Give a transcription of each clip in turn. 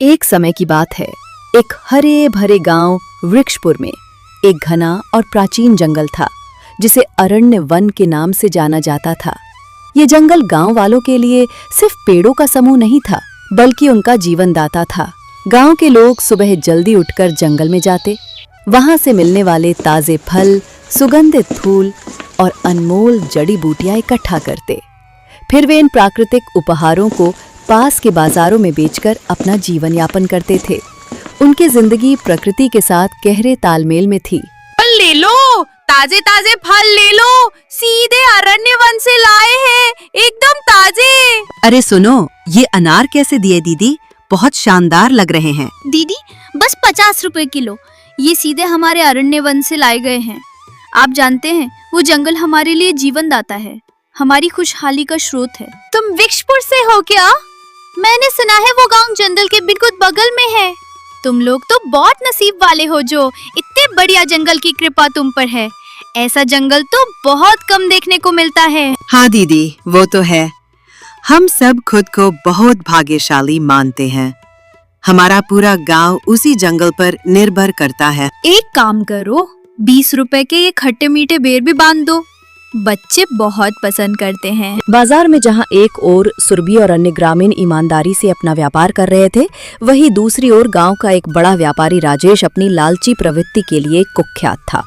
एक समय की बात है। एक हरे भरे गांव वृक्षपुर में एक घना और प्राचीन जंगल था जिसे अरण्य वन के नाम से जाना जाता था। ये जंगल गांव वालों के लिए सिर्फ पेड़ों का समूह नहीं था, बल्कि उनका जीवनदाता था। गांव के लोग सुबह जल्दी उठकर जंगल में जाते, वहां से मिलने वाले ताजे फल, सुगंधित फूल और अनमोल जड़ी बूटियां इकट्ठा करते। फिर वे इन प्राकृतिक उपहारों को पास के बाजारों में बेचकर अपना जीवन यापन करते थे। उनकी जिंदगी प्रकृति के साथ गहरे तालमेल में थी। फल ले लो, ताजे ताजे फल ले लो, सीधे अरण्य वन से लाए हैं, एकदम ताजे। अरे सुनो, ये अनार कैसे दिए दीदी? बहुत शानदार लग रहे हैं। दीदी बस 50 रुपए किलो, ये सीधे हमारे अरण्य वन से लाए गए हैं। आप जानते हैं वो जंगल हमारे लिए जीवनदाता है, हमारी खुशहाली का स्रोत है। तुम वृक्षपुर से हो क्या? मैंने सुना है वो गांव जंगल के बिल्कुल बगल में है। तुम लोग तो बहुत नसीब वाले हो जो इतने बढ़िया जंगल की कृपा तुम पर है। ऐसा जंगल तो बहुत कम देखने को मिलता है। हाँ दीदी, वो तो है। हम सब खुद को बहुत भाग्यशाली मानते हैं। हमारा पूरा गांव उसी जंगल पर निर्भर करता है। एक काम करो, 20 रुपए के ये खट्टे मीठे बेर भी बांध दो, बच्चे बहुत पसंद करते हैं। बाजार में जहां एक ओर सुरभि और अन्य ग्रामीण ईमानदारी से अपना व्यापार कर रहे थे, वहीं दूसरी ओर गांव का एक बड़ा व्यापारी राजेश अपनी लालची प्रवृत्ति के लिए कुख्यात था।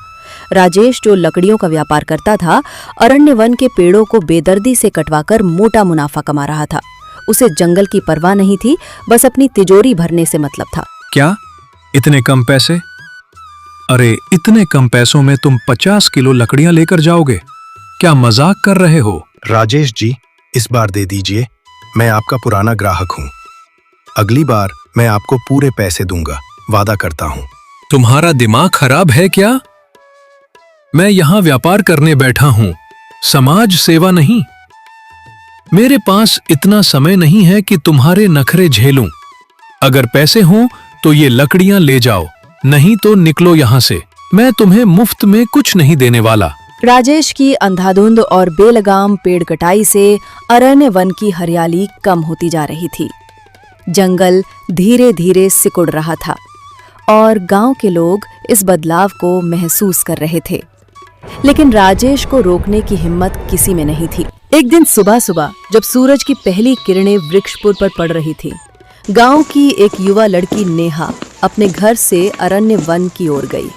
राजेश, जो लकड़ियों का व्यापार करता था, अरण्य वन के पेड़ों को बेदर्दी से कटवाकर मोटा मुनाफा कमा रहा था। उसे जंगल की परवाह नहीं थी, बस अपनी तिजोरी भरने से मतलब था। क्या इतने कम पैसे? अरे इतने कम पैसों में तुम 50 किलो लकड़ियां लेकर जाओगे? क्या मजाक कर रहे हो? राजेश जी, इस बार दे दीजिए, मैं आपका पुराना ग्राहक हूँ। अगली बार मैं आपको पूरे पैसे दूंगा, वादा करता हूँ। तुम्हारा दिमाग खराब है क्या? मैं यहाँ व्यापार करने बैठा हूँ, समाज सेवा नहीं। मेरे पास इतना समय नहीं है कि तुम्हारे नखरे झेलूं। अगर पैसे हों तो ये लकड़ियां ले जाओ, नहीं तो निकलो यहाँ से। मैं तुम्हें मुफ्त में कुछ नहीं देने वाला। राजेश की अंधाधुंध और बेलगाम पेड़ कटाई से अरण्य वन की हरियाली कम होती जा रही थी। जंगल धीरे धीरे सिकुड़ रहा था और गांव के लोग इस बदलाव को महसूस कर रहे थे, लेकिन राजेश को रोकने की हिम्मत किसी में नहीं थी। एक दिन सुबह सुबह जब सूरज की पहली किरणें वृक्षपुर पर पड़ रही थी, गांव की एक युवा लड़की नेहा अपने घर से अरण्य वन की ओर गई।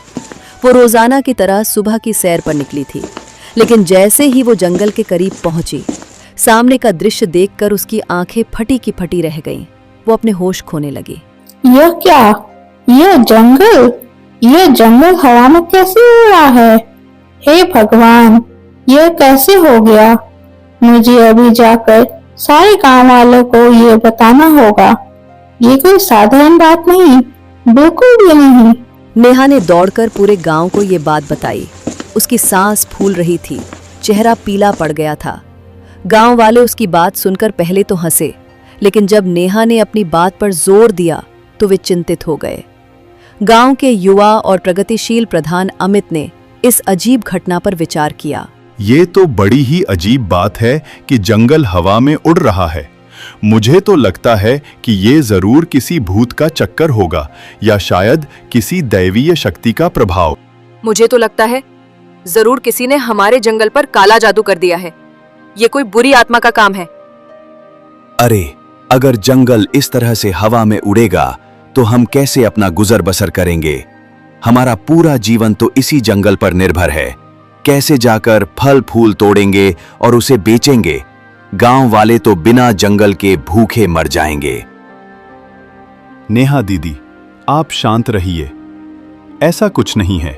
वो रोजाना की तरह सुबह की सैर पर निकली थी, लेकिन जैसे ही वो जंगल के करीब पहुंची, सामने का दृश्य देखकर उसकी आंखें फटी की फटी रह गईं। वो अपने होश खोने लगी। यह क्या? यह जंगल हवा में कैसे उड़ रहा है? हे भगवान, यह कैसे हो गया? मुझे अभी जाकर सारे गांव वालों को ये बताना होगा। ये कोई साधारण बात नहीं, बिल्कुल भी नहीं। नेहा ने दौड़कर पूरे गांव को ये बात बताई। उसकी सांस फूल रही थी, चेहरा पीला पड़ गया था। गांव वाले उसकी बात सुनकर पहले तो हंसे, लेकिन जब नेहा ने अपनी बात पर जोर दिया तो वे चिंतित हो गए। गांव के युवा और प्रगतिशील प्रधान अमित ने इस अजीब घटना पर विचार किया। ये तो बड़ी ही अजीब बात है कि जंगल हवा में उड़ रहा है। मुझे तो लगता है कि ये जरूर किसी भूत का चक्कर होगा या शायद किसी दैवीय शक्ति का प्रभाव। मुझे तो लगता है जरूर किसी ने हमारे जंगल पर काला जादू कर दिया है। ये कोई बुरी आत्मा का काम है। अरे, अगर जंगल इस तरह से हवा में उड़ेगा तो हम कैसे अपना गुजर बसर करेंगे? हमारा पूरा जीवन तो इसी जंगल पर निर्भर है। कैसे जाकर फल फूल तोड़ेंगे और उसे बेचेंगे? गांव वाले तो बिना जंगल के भूखे मर जाएंगे। नेहा दीदी, आप शांत रहिए। ऐसा कुछ नहीं है।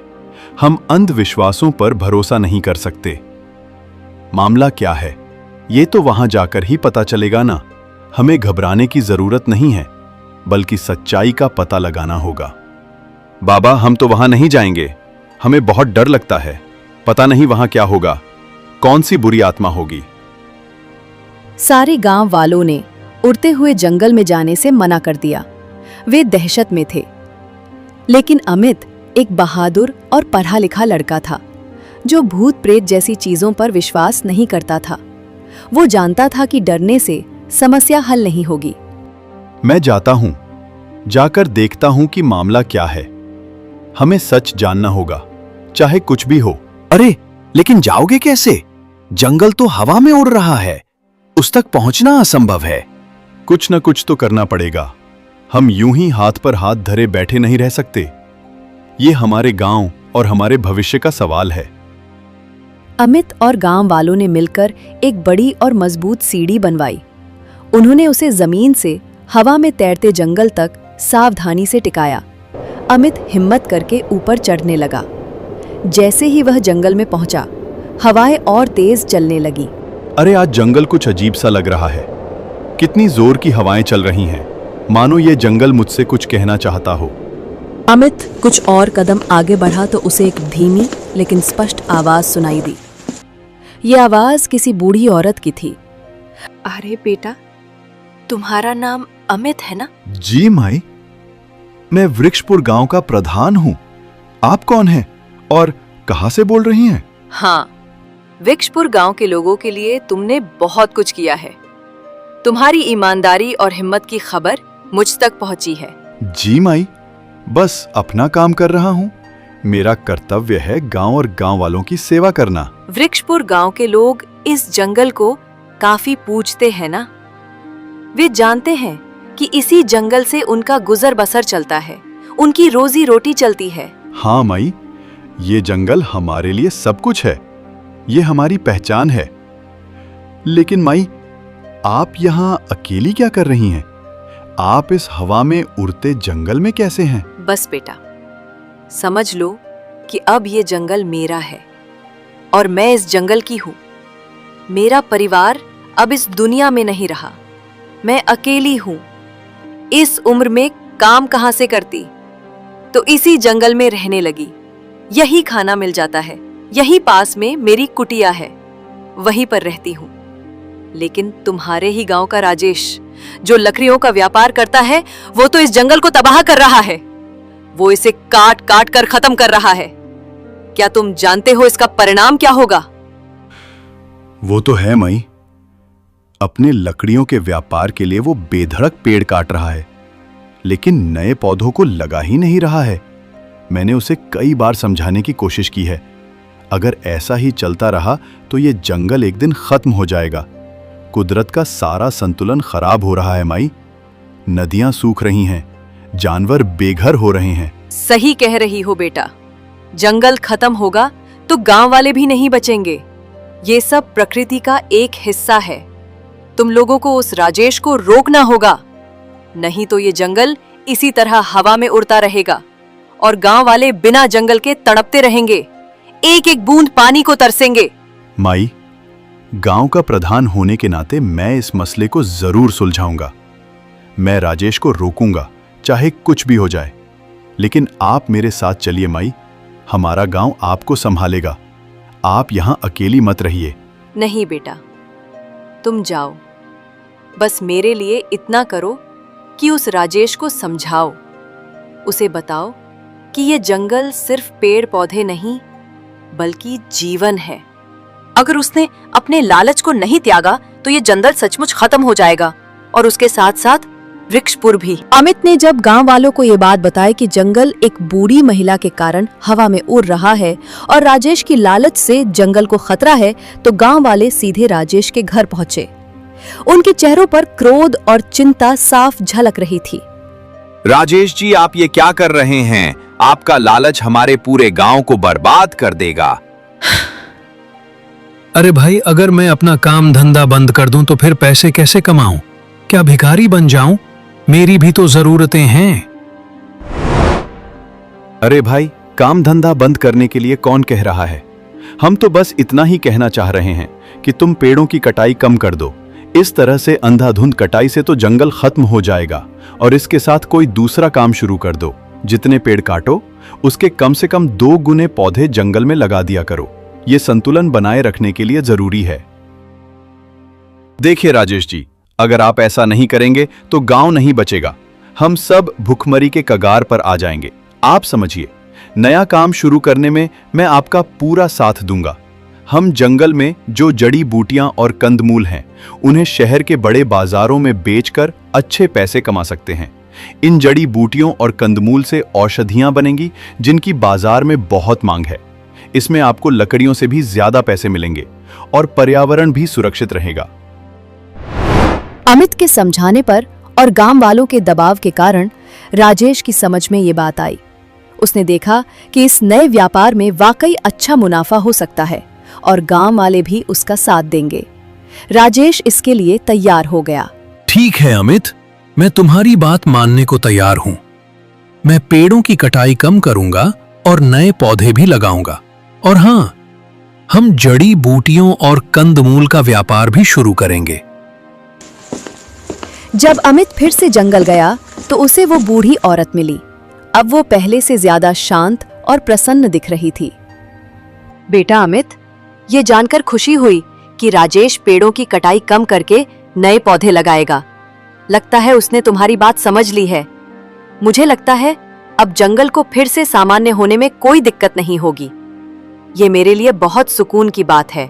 हम अंधविश्वासों पर भरोसा नहीं कर सकते। मामला क्या है, ये तो वहां जाकर ही पता चलेगा ना। हमें घबराने की जरूरत नहीं है, बल्कि सच्चाई का पता लगाना होगा। बाबा, हम तो वहां नहीं जाएंगे। हमें बहुत डर लगता है। पता नहीं वहां क्या होगा, कौन सी बुरी आत्मा होगी। सारे गांव वालों ने उड़ते हुए जंगल में जाने से मना कर दिया। वे दहशत में थे। लेकिन अमित एक बहादुर और पढ़ा लिखा लड़का था, जो भूत प्रेत जैसी चीजों पर विश्वास नहीं करता था। वो जानता था कि डरने से समस्या हल नहीं होगी। मैं जाता हूं, जाकर देखता हूं कि मामला क्या है। हमें सच जानना होगा, चाहे कुछ भी हो। अरे, लेकिन जाओगे कैसे? जंगल तो हवा में उड़ रहा है, उस तक पहुंचना असंभव है। कुछ न कुछ तो करना पड़ेगा। हम यूं ही हाथ पर हाथ धरे बैठे नहीं रह सकते। ये हमारे गांव और हमारे भविष्य का सवाल है। अमित और गांव वालों ने मिलकर एक बड़ी और मजबूत सीढ़ी बनवाई। उन्होंने उसे जमीन से हवा में तैरते जंगल तक सावधानी से टिकाया। अमित हिम्मत करके ऊपर चढ़ने लगा। जैसे ही वह जंगल में पहुंचा, हवाएं और तेज चलने लगी। अरे, आज जंगल कुछ अजीब सा लग रहा है। कितनी जोर की हवाएं चल रही हैं, मानो ये जंगल मुझसे कुछ कहना चाहता हो। अमित कुछ और कदम आगे बढ़ा तो उसे एक धीमी लेकिन स्पष्ट आवाज सुनाई दी। ये आवाज किसी बूढ़ी औरत की थी। अरे बेटा, तुम्हारा नाम अमित है ना? जी माई, मैं वृक्षपुर गांव का प्रधान हूं। आप कौन हैं और कहां से बोल रही हैं? हाँ, वृक्षपुर गांव के लोगों के लिए तुमने बहुत कुछ किया है। तुम्हारी ईमानदारी और हिम्मत की खबर मुझ तक पहुंची है। जी माई, बस अपना काम कर रहा हूं। मेरा कर्तव्य है गांव और गांव वालों की सेवा करना। वृक्षपुर गांव के लोग इस जंगल को काफी पूजते हैं ना? वे जानते हैं कि इसी जंगल से उनका गुजर बसर चलता है, उनकी रोजी रोटी चलती है। हाँ माई, ये जंगल हमारे लिए सब कुछ है। ये हमारी पहचान है। लेकिन माई, आप यहाँ अकेली क्या कर रही हैं? आप इस हवा में उड़ते जंगल में कैसे हैं? बस बेटा, समझ लो कि अब ये जंगल मेरा है और मैं इस जंगल की हूँ। मेरा परिवार अब इस दुनिया में नहीं रहा। मैं अकेली हूँ। इस उम्र में काम कहाँ से करती? तो इसी जंगल में रहने लगी। यही खाना मिल जाता है। यही पास में मेरी कुटिया है, वहीं पर रहती हूँ। लेकिन तुम्हारे ही गांव का राजेश, जो लकड़ियों का व्यापार करता है, वो तो इस जंगल को तबाह कर रहा है। वो इसे काट काट कर खत्म कर रहा है। क्या तुम जानते हो इसका परिणाम क्या होगा? वो तो है माई। अपने लकड़ियों के व्यापार के लिए वो बेधड़क पेड़ काट रहा है, लेकिन नए पौधों को लगा ही नहीं रहा है। मैंने उसे कई बार समझाने की कोशिश की है। अगर ऐसा ही चलता रहा तो ये जंगल एक दिन खत्म हो जाएगा। कुदरत का सारा संतुलन खराब हो रहा है माई। नदियां सूख रही हैं, जानवर बेघर हो रहे हैं। सही कह रही हो बेटा। जंगल खत्म होगा तो गांव वाले भी नहीं बचेंगे। ये सब प्रकृति का एक हिस्सा है। तुम लोगों को उस राजेश को रोकना होगा, नहीं तो ये जंगल इसी तरह हवा में उड़ता रहेगा और गांव वाले बिना जंगल के तड़पते रहेंगे, एक एक बूंद पानी को तरसेंगे। माई, गांव का प्रधान होने के नाते मैं इस मसले को जरूर सुलझाऊंगा। मैं राजेश को रोकूंगा, चाहे कुछ भी हो जाए। लेकिन आप मेरे साथ चलिए माई। हमारा गांव आपको संभालेगा। आप यहां अकेली मत रहिए। नहीं बेटा, तुम जाओ। बस मेरे लिए इतना करो कि उस राजेश को समझाओ। उसे बताओ कि ये जंगल सिर्फ पेड़ पौधे नहीं, बल्कि जीवन है। अगर उसने अपने लालच को नहीं त्यागा तो ये जंगल सचमुच खत्म हो जाएगा और उसके साथ साथ वृक्षपुर भी। अमित ने जब गांव वालों को ये बात बताई कि जंगल एक बूढ़ी महिला के कारण हवा में उड़ रहा है और राजेश की लालच से जंगल को खतरा है, तो गांव वाले सीधे राजेश के घर पहुंचे। उनके चेहरों पर क्रोध और चिंता साफ झलक रही थी। राजेश जी, आप ये क्या कर रहे हैं? आपका लालच हमारे पूरे गांव को बर्बाद कर देगा। अरे भाई, अगर मैं अपना काम धंधा बंद कर दूं तो फिर पैसे कैसे कमाऊं? क्या भिखारी बन जाऊं? मेरी भी तो जरूरतें हैं। अरे भाई, काम धंधा बंद करने के लिए कौन कह रहा है? हम तो बस इतना ही कहना चाह रहे हैं कि तुम पेड़ों की कटाई कम कर दो। इस तरह से अंधाधुंध कटाई से तो जंगल खत्म हो जाएगा और इसके साथ कोई दूसरा काम शुरू कर दो। जितने पेड़ काटो उसके कम से कम 2 गुने पौधे जंगल में लगा दिया करो। ये संतुलन बनाए रखने के लिए जरूरी है। देखिए राजेश जी, अगर आप ऐसा नहीं करेंगे तो गांव नहीं बचेगा। हम सब भुखमरी के कगार पर आ जाएंगे। आप समझिए, नया काम शुरू करने में मैं आपका पूरा साथ दूंगा। हम जंगल में जो जड़ी बूटियां और कंदमूल हैं, उन्हें शहर के बड़े बाजारों में बेचकर अच्छे पैसे कमा सकते हैं। इन जड़ी बूटियों और कंदमूल से औषधियां बनेंगी जिनकी बाजार में बहुत मांग है। इसमें आपको लकड़ियों से भी ज्यादा पैसे मिलेंगे और पर्यावरण भी सुरक्षित रहेगा। अमित के समझाने पर और गांव वालों के दबाव के कारण राजेश की समझ में ये बात आई। उसने देखा कि इस नए व्यापार में वाकई अच्छा मुनाफा हो सकता है और गांव वाले भी उसका साथ देंगे। राजेश इसके लिए तैयार हो गया। ठीक है अमित, मैं तुम्हारी बात मानने को तैयार हूं। मैं पेड़ों की कटाई कम करूंगा और नए पौधे भी लगाऊंगा। और हाँ, हम जड़ी बूटियों और कंदमूल का व्यापार भी शुरू करेंगे। जब अमित फिर से जंगल गया तो उसे वो बूढ़ी औरत मिली। अब वो पहले से ज्यादा शांत और प्रसन्न दिख रही थी। बेटा अमित, ये जानकर खुशी हुई कि राजेश पेड़ों की कटाई कम करके नए पौधे लगाएगा। लगता है उसने तुम्हारी बात समझ ली है। मुझे लगता है अब जंगल को फिर से सामान्य होने में कोई दिक्कत नहीं होगी। ये मेरे लिए बहुत सुकून की बात है।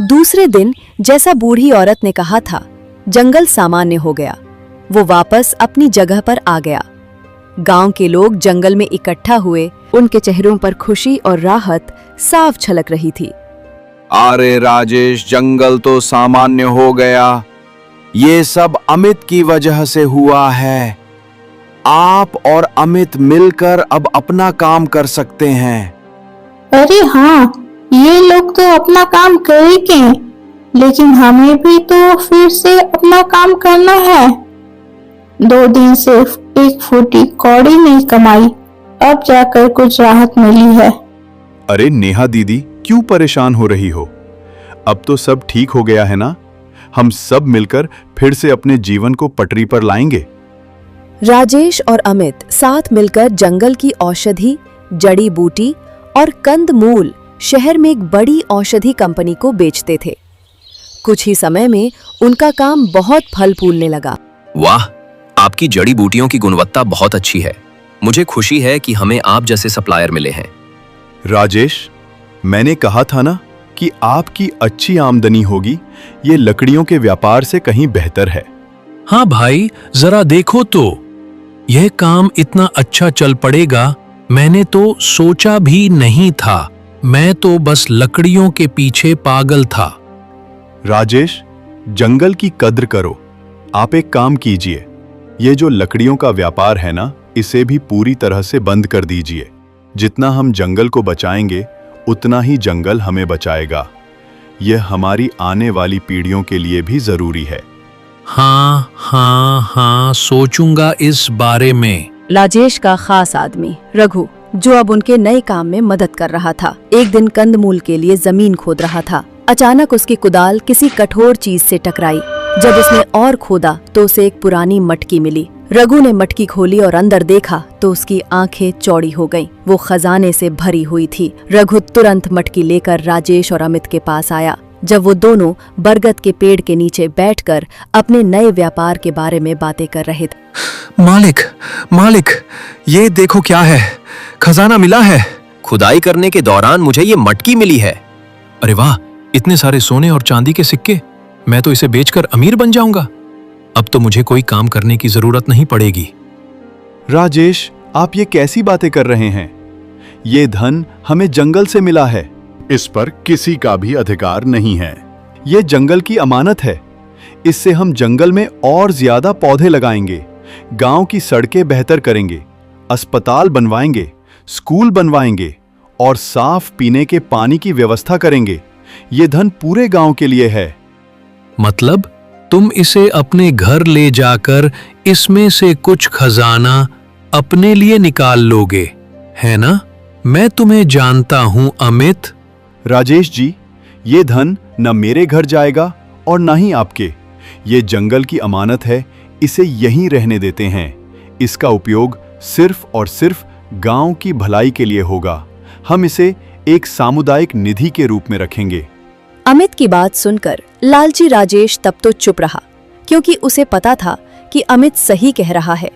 दूसरे दिन जैसा बूढ़ी औरत ने कहा था, जंगल सामान्य हो गया। वो वापस अपनी जगह पर आ गया। गांव के लोग जंगल में इकट्ठा हुए। उनके चेहरों पर खुशी और राहत साफ झलक रही थी। अरे राजेश, जंगल तो सामान्य हो गया। ये सब अमित की वजह से हुआ है। आप और अमित मिलकर अब अपना काम कर सकते हैं। अरे हाँ, ये लोग तो अपना काम करेंगे, लेकिन हमें भी तो फिर से अपना काम करना है। 2 दिन सिर्फ 1 फूटी कौड़ी नहीं कमाई, अब जाकर कुछ राहत मिली है। अरे नेहा दीदी, क्यों परेशान हो रही हो? अब तो सब ठीक हो गया है ना? हम सब मिलकर फिर से अपने जीवन को पटरी पर लाएंगे। राजेश और अमित साथ मिलकर जंगल की औषधि, जड़ी बूटी और कंदमूल शहर में एक बड़ी औषधि कंपनी को बेचते थे। कुछ ही समय में उनका काम बहुत फल फूलने लगा। वाह, आपकी जड़ी बूटियों की गुणवत्ता बहुत अच्छी है। मुझे खुशी है कि हमें आप जैसे सप्लायर मिले हैं। राजेश, मैंने कहा था ना कि आपकी अच्छी आमदनी होगी। ये लकड़ियों के व्यापार से कहीं बेहतर है। हाँ भाई, जरा देखो तो, यह काम इतना अच्छा चल पड़ेगा, मैंने तो सोचा भी नहीं था। मैं तो बस लकड़ियों के पीछे पागल था। राजेश, जंगल की कद्र करो। आप एक काम कीजिए, ये जो लकड़ियों का व्यापार है ना, इसे भी पूरी तरह से बंद कर दीजिए। जितना हम जंगल को बचाएंगे, उतना ही जंगल हमें बचाएगा। यह हमारी आने वाली पीढ़ियों के लिए भी जरूरी है। हाँ, सोचूंगा इस बारे में। राजेश का खास आदमी रघु, जो अब उनके नए काम में मदद कर रहा था, एक दिन कंदमूल के लिए जमीन खोद रहा था। अचानक उसकी कुदाल किसी कठोर चीज से टकराई। जब उसने और खोदा तो उसे एक पुरानी मटकी मिली। रघु ने मटकी खोली और अंदर देखा तो उसकी आंखें चौड़ी हो गईं। वो खजाने से भरी हुई थी। रघु तुरंत मटकी लेकर राजेश और अमित के पास आया। जब वो दोनों बरगद के पेड़ के नीचे बैठकर अपने नए व्यापार के बारे में बातें कर रहे थे। मालिक, ये देखो क्या है, खजाना मिला है। खुदाई करने के दौरान मुझे ये मटकी मिली है। अरे वाह, इतने सारे सोने और चांदी के सिक्के। मैं तो इसे बेचकर अमीर बन जाऊंगा। अब तो मुझे कोई काम करने की जरूरत नहीं पड़ेगी। राजेश, आप ये कैसी बातें कर रहे हैं? ये धन हमें जंगल से मिला है। इस पर किसी का भी अधिकार नहीं है। ये जंगल की अमानत है। इससे हम जंगल में और ज्यादा पौधे लगाएंगे, गांव की सड़कें बेहतर करेंगे, अस्पताल बनवाएंगे, स्कूल बनवाएंगे और साफ पीने के पानी की व्यवस्था करेंगे। ये धन पूरे गांव के लिए है। मतलब तुम इसे अपने घर ले जाकर इसमें से कुछ खजाना अपने लिए निकाल लोगे, है ना? मैं तुम्हें जानता हूं अमित। राजेश जी, ये धन न मेरे घर जाएगा और न ही आपके। ये जंगल की अमानत है, इसे यहीं रहने देते हैं। इसका उपयोग सिर्फ और सिर्फ गांव की भलाई के लिए होगा। हम इसे एक सामुदायिक निधि के रूप में रखेंगे। अमित की बात सुनकर लालची राजेश तब तो चुप रहा, क्योंकि उसे पता था कि अमित सही कह रहा है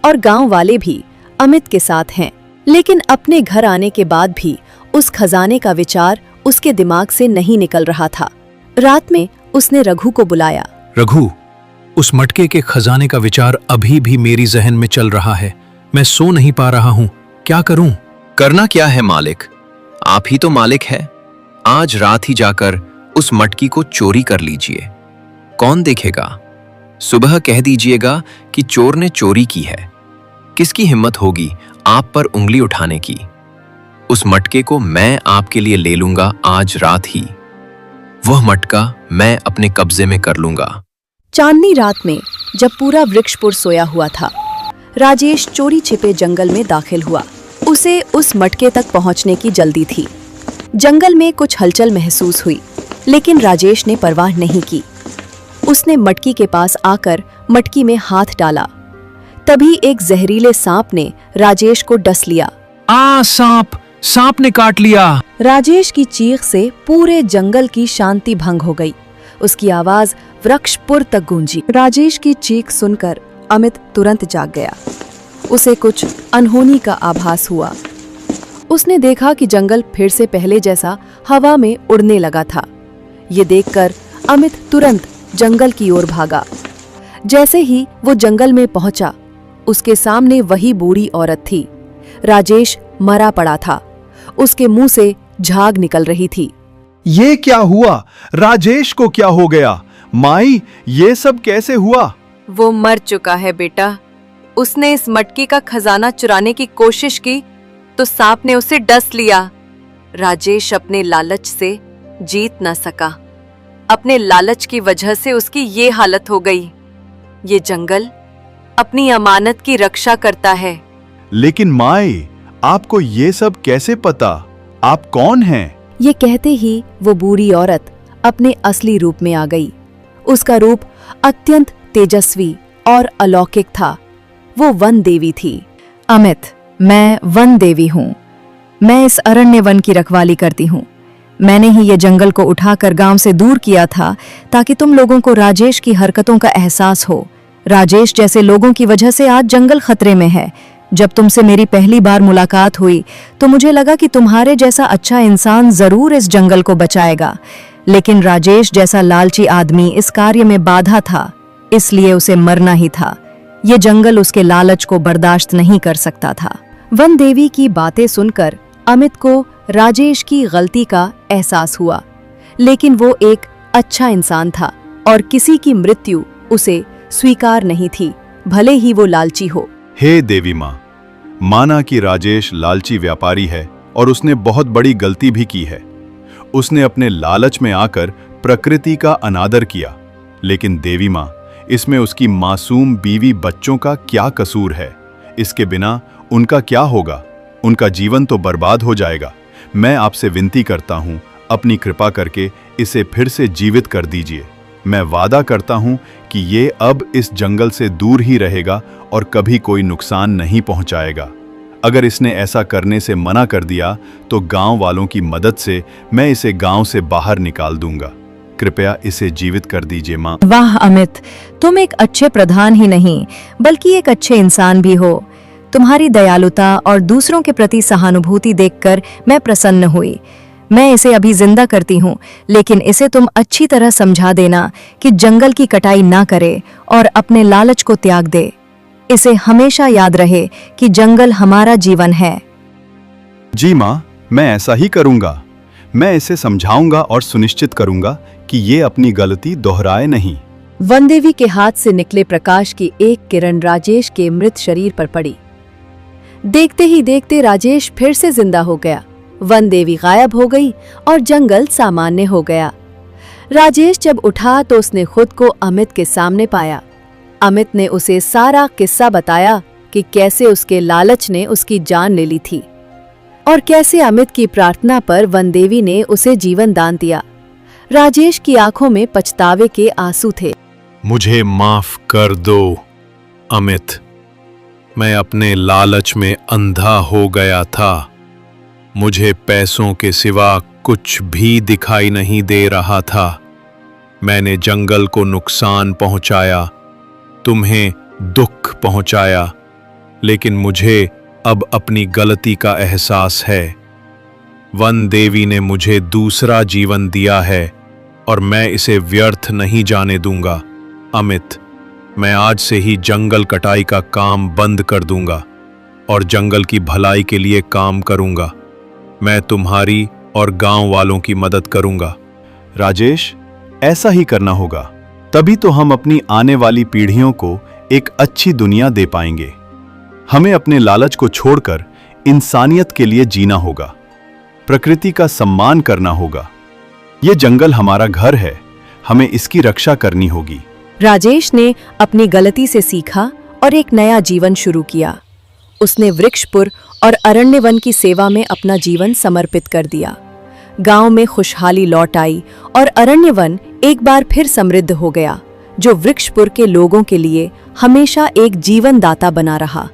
और गांव वाले भी अमित के साथ हैं। लेकिन अपने घर आने के बाद भी उस खजाने का विचार उसके दिमाग से नहीं निकल रहा था। रात में उसने रघु को बुलाया। रघु, उस मटके के खजाने का विचार अभी भी मेरी जहन में चल रहा है। मैं सो नहीं पा रहा हूं, क्या करूं? करना क्या है मालिक, आप ही तो मालिक है। आज रात ही जाकर उस मटकी को चोरी कर लीजिए। कौन देखेगा? सुबह कह दीजिएगा कि चोर ने चोरी की है। किसकी हिम्मत होगी आप पर उंगली उठाने की? उस मटके को मैं आपके लिए ले लूंगा आज रात ही। वह मटका मैं अपने कब्जे में कर लूंगा। चांदनी रात में जब पूरा वृक्षपुर सोया हुआ था, राजेश चोरी छिपे जंगल में दाखिल हुआ। उसे उस मटके तक पहुंचने की जल्दी थी। जंगल में कुछ हलचल महसूस हुई, लेकिन राजेश ने परवाह नहीं की। उसने मटकी के पास आकर मटकी में हाथ डाला। तभी एक जहरीले सांप ने राजेश को डस लिया। सांप! सांप ने काट लिया! राजेश की चीख से पूरे जंगल की शांति भंग हो गई। उसकी आवाज वृक्षपुर तक गूंजी। राजेश की चीख सुनकर अमित तुरंत जाग गया। उसे कुछ अनहोनी का आभास हुआ। उसने देखा कि जंगल फिर से पहले जैसा हवा में उड़ने लगा था। ये देखकर अमित तुरंत जंगल की ओर भागा। जैसे ही वो जंगल में पहुंचा, उसके सामने वही बूढ़ी औरत थी। राजेश मरा पड़ा था। उसके मुंह से झाग निकल रही थी। ये क्या हुआ? राजेश को क्या हो गया? माई, ये सब कैसे हुआ? वो मर चुका है बेटा। उसने इस मटकी का खजाना चुराने की कोशिश की तो सांप ने उसे डस लिया। राजेश अपने लालच से जीत न सका। अपने लालच की वजह से उसकी ये हालत हो गई। ये जंगल अपनी अमानत की रक्षा करता है। लेकिन माई, आपको ये सब कैसे पता? आप कौन हैं? ये कहते ही वो बूढ़ी औरत अपने असली रूप में आ गई। उसका रूप अत्यंत तेजस्वी और अलौकिक था। वो वन देवी थी। अमित, मैं वन देवी हूँ। मैं इस अरण्य वन की रखवाली करती हूँ। मैंने ही ये जंगल को उठाकर गांव से दूर किया था ताकि तुम लोगों को राजेश की हरकतों का एहसास हो। राजेश जैसे लोगों की वजह से आज जंगल खतरे में है। जब तुमसे मेरी पहली बार मुलाकात हुई तो मुझे लगा कि तुम्हारे जैसा अच्छा इंसान जरूर इस जंगल को बचाएगा, लेकिन राजेश जैसा लालची आदमी इस कार्य में बाधा था, इसलिए उसे मरना ही था। ये जंगल उसके लालच को बर्दाश्त नहीं कर सकता था। वन देवी की बातें सुनकर अमित को राजेश की गलती का एहसास हुआ, लेकिन वो एक अच्छा इंसान था और किसी की मृत्यु उसे स्वीकार नहीं थी, भले ही वो लालची हो। हे देवी माँ, माना कि राजेश लालची व्यापारी है और उसने बहुत बड़ी गलती भी की है। उसने अपने लालच में आकर प्रकृति का अनादर किया, लेकिन देवी माँ, इसमें उसकी मासूम बीवी बच्चों का क्या कसूर है? इसके बिना उनका क्या होगा? उनका जीवन तो बर्बाद हो जाएगा। मैं आपसे विनती करता हूँ, अपनी कृपा करके इसे फिर से जीवित कर दीजिए। मैं वादा करता हूँ कि ये अब इस जंगल से दूर ही रहेगा और कभी कोई नुकसान नहीं पहुँचाएगा। अगर इसने ऐसा करने से मना कर दिया तो गांव वालों की मदद से मैं इसे गांव से बाहर निकाल दूंगा। कृपया इसे जीवित कर दीजिए माँ। वाह अमित, तुम एक अच्छे प्रधान ही नहीं बल्कि एक अच्छे इंसान भी हो। तुम्हारी दयालुता और दूसरों के प्रति सहानुभूति देखकर मैं प्रसन्न हुई। मैं इसे अभी जिंदा करती हूँ, लेकिन इसे तुम अच्छी तरह समझा देना कि जंगल की कटाई ना करे और अपने लालच को त्याग दे। इसे हमेशा याद रहे कि जंगल हमारा जीवन है। जी माँ, मैं ऐसा ही करूंगा। मैं इसे समझाऊंगा और सुनिश्चित करूंगा कि ये अपनी गलती दोहराए नहीं। वनदेवी के हाथ से निकले प्रकाश की एक किरण राजेश के मृत शरीर पर पड़ी। देखते ही देखते राजेश फिर से जिंदा हो गया। वनदेवी गायब हो गई और जंगल सामान्य हो गया। राजेश जब उठा तो उसने खुद को अमित के सामने पाया। अमित ने उसे सारा किस्सा बताया कि कैसे उसके लालच ने उसकी जान ले ली थी और कैसे अमित की प्रार्थना पर वनदेवी ने उसे जीवन दान दिया। राजेश की आंखों में पछतावे के आंसू थे। मुझे माफ कर दो अमित, मैं अपने लालच में अंधा हो गया था। मुझे पैसों के सिवा कुछ भी दिखाई नहीं दे रहा था। मैंने जंगल को नुकसान पहुंचाया, तुम्हें दुख पहुंचाया, लेकिन मुझे अब अपनी गलती का एहसास है। वन देवी ने मुझे दूसरा जीवन दिया है और मैं इसे व्यर्थ नहीं जाने दूंगा। अमित, मैं आज से ही जंगल कटाई का काम बंद कर दूंगा और जंगल की भलाई के लिए काम करूंगा। मैं तुम्हारी और गांव वालों की मदद करूंगा। राजेश, ऐसा ही करना होगा, तभी तो हम अपनी आने वाली पीढ़ियों को एक अच्छी दुनिया दे पाएंगे। हमें अपने लालच को छोड़कर इंसानियत के लिए जीना होगा, प्रकृति का सम्मान करना होगा। ये जंगल हमारा घर है, हमें इसकी रक्षा करनी होगी। राजेश ने अपनी गलती से सीखा और एक नया जीवन शुरू किया। उसने वृक्षपुर और अरण्यवन की सेवा में अपना जीवन समर्पित कर दिया। गांव में खुशहाली लौट आई और अरण्यवन एक बार फिर समृद्ध हो गया, जो वृक्षपुर के लोगों के लिए हमेशा एक जीवनदाता बना रहा।